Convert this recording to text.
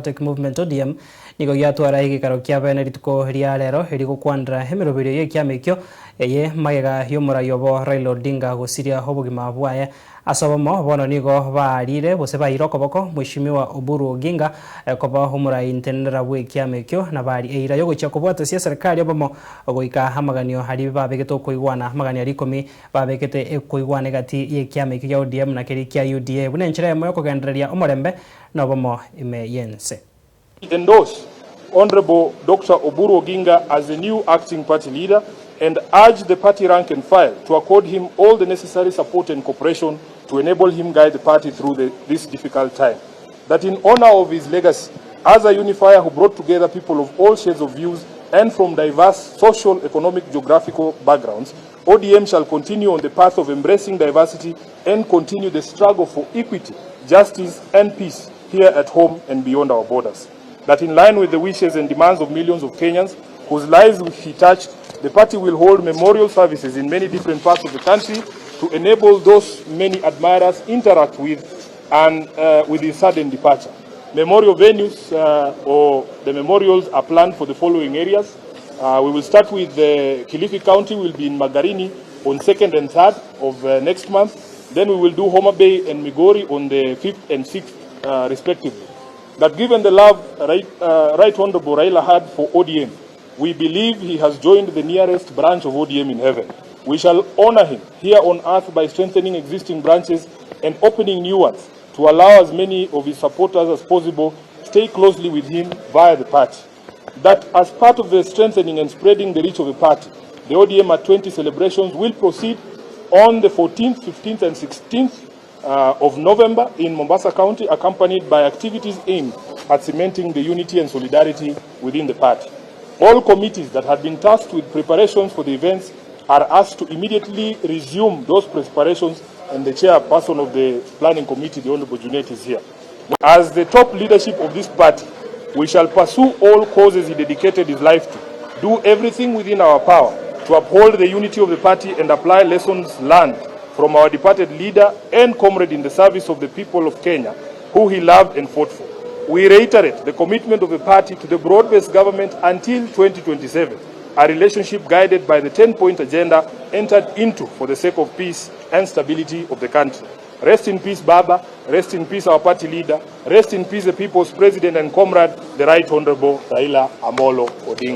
Democratic Movement ODM niko gyatwara Egeikaro kia bene rituko ria rero riko kwandra emirobiro ye kia mekyo ye magega y'omorai obo Raila Odinga gosiria obugima bwaye asobomo bono nigo barire bose bayira OKOBOKO Mheshimiwa OBURU Oginga koba OMORAI NTENENERA bwe kia mekyo na bari eira yo gocha kobwata cia serikali obomo ogoika hamaganio hari babegeto koigwana hamagania rikomi babegete ekoigwana gati ye kia mekyo ya ODM na keri kia UDA bune nchira yemo kogendereria omorembe na bomo ime yense. Endorse Honorable Dr. OBURU Oginga as the new acting party leader and urge the party rank and file to accord him all the necessary support and cooperation to enable him guide the party through this difficult time. That in honor of his legacy as a unifier who brought together people of all shades of views and from diverse social, economic, geographical backgrounds, ODM shall continue on the path of embracing diversity and continue the struggle for equity, justice and peace here at home and beyond our borders. That in line with the wishes and demands of millions of Kenyans whose lives he touched, the party will hold memorial services in many different parts of the country to enable those many admirers interact with and with his sudden departure. Memorial venues or the memorials are planned for the following areas. We will start with Kilifi County, will be in Magarini on 2nd and 3rd of next month. Then we will do Homa Bay and Migori on the 5th and 6th respectively. That given the love Right Honorable Raila had for ODM, we believe he has joined the nearest branch of ODM in heaven. We shall honor him here on earth by strengthening existing branches and opening new ones to allow as many of his supporters as possible stay closely with him via the party. That as part of the strengthening and spreading the reach of the party, the ODM at 20 celebrations will proceed on the 14th, 15th and 16th of November in Mombasa County, accompanied by activities aimed at cementing the unity and solidarity within the party. All committees that had been tasked with preparations for the events are asked to immediately resume those preparations, and the chairperson of the planning committee, the Honorable Junet, is here. As the top leadership of this party, we shall pursue all causes he dedicated his life to, do everything within our power to uphold the unity of the party and apply lessons learned from our departed leader and comrade in the service of the people of Kenya, who he loved and fought for. We reiterate the commitment of the party to the broad-based government until 2027, a relationship guided by the 10-point agenda entered into for the sake of peace and stability of the country. Rest in peace, Baba. Rest in peace, our party leader. Rest in peace, the people's president and comrade, the Right Honorable Raila Amolo Odinga.